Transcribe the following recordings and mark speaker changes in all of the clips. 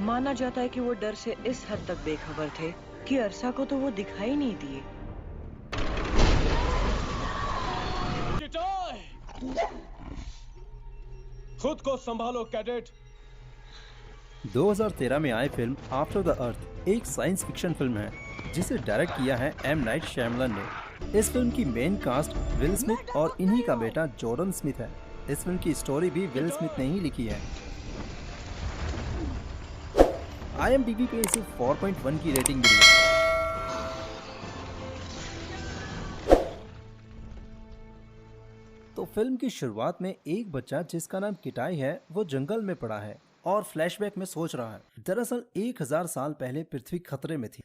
Speaker 1: माना जाता है कि वो डर से इस हद तक बेखबर थे कि अरसा को तो वो दिखाई नहीं दिए।
Speaker 2: खुद को संभालो कैडेट।
Speaker 3: 2013 में आई फिल्म आफ्टर द अर्थ एक साइंस फिक्शन फिल्म है जिसे डायरेक्ट किया है एम नाइट श्यामलन ने। इस फिल्म की मेन कास्ट विल स्मिथ और इन्हीं का बेटा जॉर्डन स्मिथ है। इस फिल्म की स्टोरी भी विल स्मिथ ने ही लिखी है। IMDb पे इसे 4.1 की रेटिंग मिली है। तो फिल्म की शुरुआत में एक बच्चा जिसका नाम किटाई है वो जंगल में पड़ा है और फ्लैशबैक में सोच रहा है दरअसल 1000 साल पहले पृथ्वी खतरे में थी।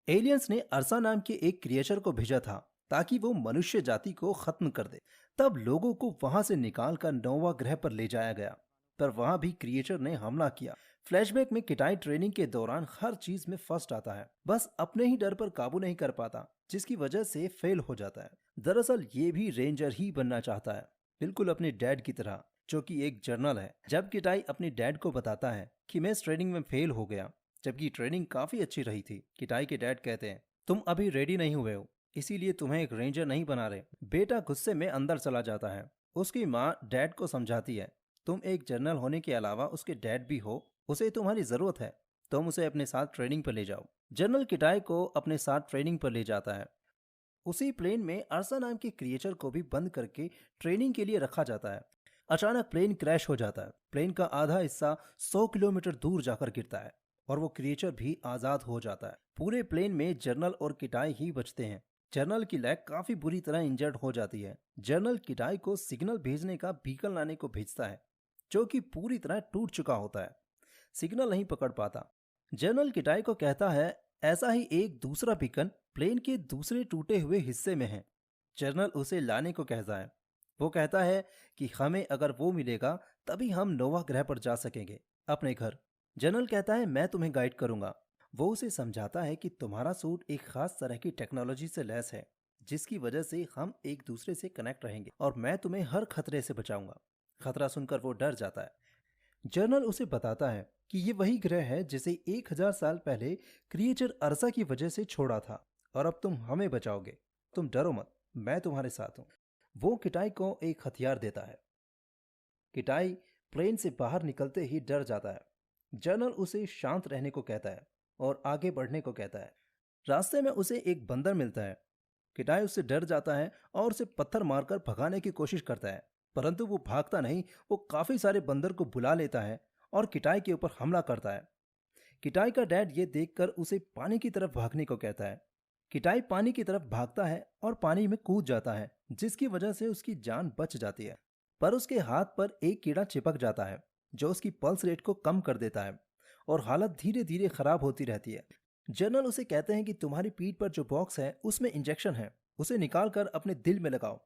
Speaker 3: एलियंस ने अरसा नाम के एक क्रिएचर को भेजा था ताकि वो मनुष्य जाति को खत्म कर दे। तब लोगों को वहां से निकाल कर नोवा ग्रह पर ले जाया गया, पर वहां भी क्रिएचर ने हमला किया। फ्लैशबैक में किटाई ट्रेनिंग के दौरान हर चीज में फर्स्ट आता है, बस अपने ही डर पर काबू नहीं कर पाता जिसकी वजह से फेल हो जाता है। दरअसल ये भी रेंजर ही बनना चाहता है, बिल्कुल अपने डैड की तरह जो कि एक जर्नल है। जब किटाई अपने डैड को बताता है कि मैं इस ट्रेनिंग में फेल हो गया, जबकि ट्रेनिंग काफी अच्छी रही थी, किटाई के डैड कहते हैं तुम अभी रेडी नहीं हुए हो, इसीलिए तुम्हें एक रेंजर नहीं बना रहे। बेटा गुस्से में अंदर चला जाता है। उसकी माँ डैड को समझाती है तुम एक जर्नल होने के अलावा उसके डैड भी हो, उसे तुम्हारी जरूरत है, तुम उसे अपने साथ ट्रेनिंग पर ले जाओ। जनरल किटाई को अपने साथ ट्रेनिंग पर ले जाता है। उसी प्लेन में अरसा नाम के क्रिएचर को भी बंद करके ट्रेनिंग के लिए रखा जाता है। अचानक प्लेन क्रैश हो जाता है। प्लेन का आधा हिस्सा 100 किलोमीटर दूर जाकर गिरता है और वो क्रिएचर भी आजाद हो जाता है। पूरे प्लेन में जर्नल और किटाई ही बचते हैं। जर्नल की लेग काफी बुरी तरह इंजर्ड हो जाती है। जर्नल किटाई को सिग्नल भेजने का बीकन लाने को भेजता है जो कि पूरी तरह टूट चुका होता है, सिग्नल नहीं पकड़ पाता। जर्नल किटाई को कहता है ऐसा ही एक दूसरा बीकन प्लेन के दूसरे टूटे हुए हिस्से में है। जर्नल उसे लाने को कहता है। वो कहता है कि हमें अगर वो मिलेगा तभी हम नोवा ग्रह पर जा सकेंगे अपने घर। जर्नल कहता है मैं तुम्हें गाइड करूंगा। वो उसे समझाता है कि तुम्हारा सूट एक खास तरह की टेक्नोलॉजी से लैस है जिसकी वजह से हम एक दूसरे से कनेक्ट रहेंगे और मैं तुम्हें हर खतरे से बचाऊंगा। खतरा सुनकर वो डर जाता है। जर्नल उसे बताता है कि ये वही ग्रह है जिसे 1000 साल पहले क्रिएचर अरसा की वजह से छोड़ा था और अब तुम हमें बचाओगे। तुम डरो मत, मैं तुम्हारे साथ हूं। वो किटाई को एक हथियार देता है। किटाई प्लेन से बाहर निकलते ही डर जाता है। जर्नल उसे शांत रहने को कहता है और आगे बढ़ने को कहता है। रास्ते में उसे एक बंदर मिलता है। किटाई उससे डर जाता है और उसे पत्थर मारकर भगाने की कोशिश करता है, परंतु वो भागता नहीं, वो काफी सारे बंदर को बुला लेता है और किटाई के ऊपर हमला करता है। किटाई का डैड ये देखकर उसे पानी की तरफ भागने को कहता है। किटाई पानी की तरफ भागता है और पानी में कूद जाता है जिसकी वजह से उसकी जान बच जाती है, पर उसके हाथ पर एक कीड़ा चिपक जाता है जो उसकी पल्स रेट को कम कर देता है और हालत धीरे धीरे खराब होती रहती है। जनरल उसे कहते हैं कि तुम्हारी पीठ पर जो बॉक्स है उसमें इंजेक्शन है, उसे निकाल कर अपने दिल में लगाओ।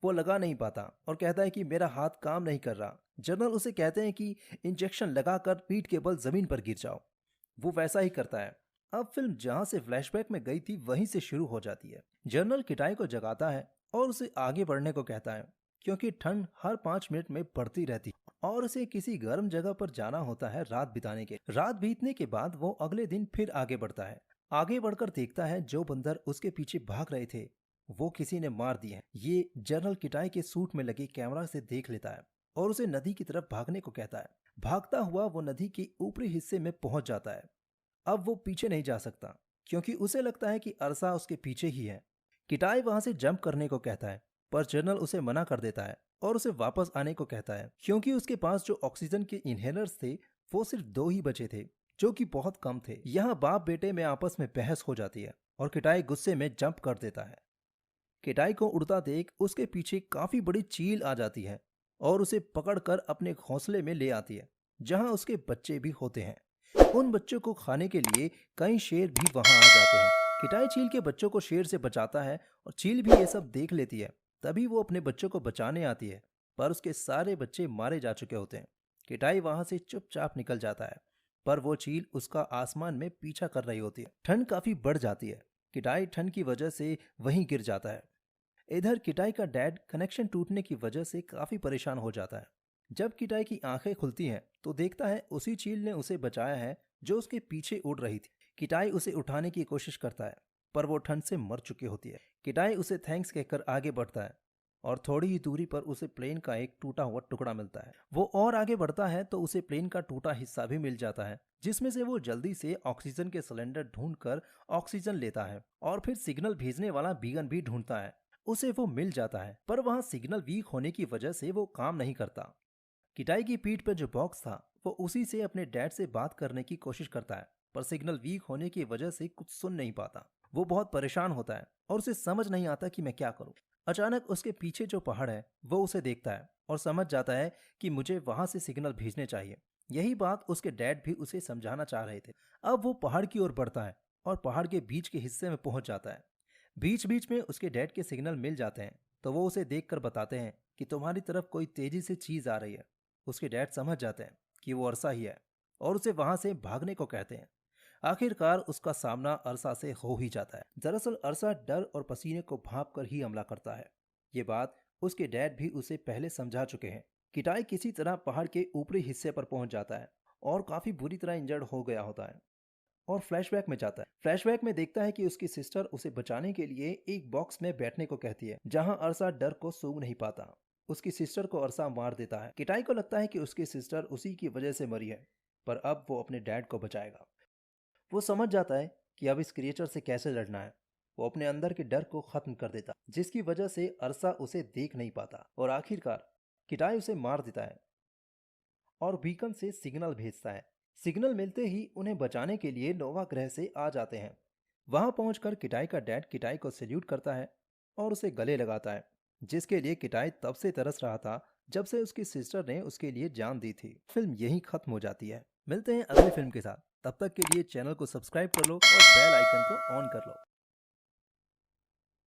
Speaker 3: वो लगा नहीं पाता और कहता है कि मेरा हाथ काम नहीं कर रहा। जनरल उसे कहते हैं कि इंजेक्शन लगाकर पीठ के बल जमीन पर गिर जाओ। वो वैसा ही करता है। अब फिल्म जहां से फ्लैशबैक में गई थी वहीं से शुरू हो जाती है। जनरल किटाई को जगाता है और उसे आगे बढ़ने को कहता है क्योंकि ठंड हर 5 मिनट में बढ़ती रहती और उसे किसी गर्म जगह पर जाना होता है रात बिताने के। रात बीतने के बाद वो अगले दिन फिर आगे बढ़ता है। आगे बढ़कर देखता है जो बंदर उसके पीछे भाग रहे थे वो किसी ने मार दिए हैं। ये जनरल किटाई के सूट में लगे कैमरा से देख लेता है और उसे नदी की तरफ भागने को कहता है। भागता हुआ वो नदी के ऊपरी हिस्से में पहुंच जाता है। अब वो पीछे नहीं जा सकता क्योंकि उसे लगता है कि अरसा उसके पीछे ही है। किटाई वहां से जंप करने को कहता है, पर जनरल उसे मना कर देता है और उसे वापस आने को कहता है क्योंकि उसके पास जो ऑक्सीजन के इनहेलर्स थे वो सिर्फ 2 ही बचे थे जो कि बहुत कम थे। यहाँ बाप बेटे में आपस में बहस हो जाती है और किटाई गुस्से में जंप कर देता है। किटाई को उड़ता देख उसके पीछे काफी बड़ी चील आ जाती है और उसे पकड़कर अपने घोंसले में ले आती है जहां उसके बच्चे भी होते हैं। उन बच्चों को खाने के लिए कई शेर भी वहां आ जाते हैं। किटाई चील के बच्चों को शेर से बचाता है और चील भी ये सब देख लेती है। तभी वो अपने बच्चों को बचाने आती है, पर उसके सारे बच्चे मारे जा चुके होते हैं। किटाई वहां से चुपचाप निकल जाता है, पर वो चील उसका आसमान में पीछा कर रही होती है। ठंड काफी बढ़ जाती है। किटाई ठंड की वजह से वहीं गिर जाता है। इधर किटाई का डैड कनेक्शन टूटने की वजह से काफी परेशान हो जाता है। जब किटाई की आंखें खुलती हैं तो देखता है उसी चील ने उसे बचाया है जो उसके पीछे उड़ रही थी। किटाई उसे उठाने की कोशिश करता है पर वो ठंड से मर चुकी होती है। किटाई उसे थैंक्स कहकर आगे बढ़ता है और थोड़ी ही दूरी पर उसे प्लेन का एक टूटा हुआ टुकड़ा मिलता है। वो और आगे बढ़ता है तो उसे प्लेन का टूटा हिस्सा भी मिल जाता है, जिसमें से वो जल्दी से ऑक्सीजन के सिलेंडर ढूंढकर ऑक्सीजन लेता है और फिर सिग्नल भेजने वाला बीगन भी ढूंढता है। उसे वो मिल जाता है पर वहाँ सिग्नल वीक होने की वजह से वो काम नहीं करता। किटाई की पीठ पर जो बॉक्स था वो उसी से अपने डैड से बात करने की कोशिश करता है पर सिग्नल वीक होने की वजह से कुछ सुन नहीं पाता। वो बहुत परेशान होता है और उसे समझ नहीं आता कि मैं क्या करूं। अचानक उसके पीछे जो पहाड़ है वो उसे देखता है और समझ जाता है कि मुझे वहां से सिग्नल भेजने चाहिए। यही बात उसके डैड भी उसे समझाना चाह रहे थे। अब वो पहाड़ की ओर बढ़ता है और पहाड़ के बीच के हिस्से में पहुंच जाता है। बीच बीच में उसके डैड के सिग्नल मिल जाते हैं तो वो उसे देखकर बताते हैं कि तुम्हारी तरफ कोई तेजी से चीज आ रही है। उसके डैड समझ जाते हैं कि वो अरसा ही है और उसे वहां से भागने को कहते हैं। आखिरकार उसका सामना अरसा से हो ही जाता है। दरअसल अरसा डर और पसीने को भांप कर ही हमला करता है। ये बात उसके डैड भी उसे पहले समझा चुके हैं। किटाई किसी तरह पहाड़ के ऊपरी हिस्से पर पहुंच जाता है और काफी बुरी तरह इंजर्ड हो गया होता है और फ्लैशबैक में जाता है। फ्लैशबैक में देखता है कि उसकी सिस्टर उसे बचाने के लिए एक बॉक्स में बैठने को कहती है जहां अरसा डर को सूंघ नहीं पाता। उसकी सिस्टर को अरसा मार देता है। किटाई को लगता है कि उसकी सिस्टर उसी की वजह से मरी है पर अब वो अपने डैड को बचाएगा। वो समझ जाता है कि अब इस क्रिएचर से कैसे लड़ना है। वो अपने अंदर के डर को खत्म कर देता जिसकी वजह से अरसा उसे देख नहीं पाता और आखिरकार किटाई उसे मार देता है और बीकन से सिग्नल भेजता है। सिग्नल मिलते ही उन्हें बचाने के लिए नोवा ग्रह से आ जाते हैं। वहां पहुंचकर किटाई का डैड किटाई को सैल्यूट करता है और उसे गले लगाता है, जिसके लिए किटाई तब से तरस रहा था जब से उसकी सिस्टर ने उसके लिए जान दी थी। फिल्म यहीं खत्म हो जाती है। मिलते हैं अगली फिल्म के साथ। तब तक के लिए चैनल को सब्सक्राइब कर लो और बेल आइकन को ऑन कर लो।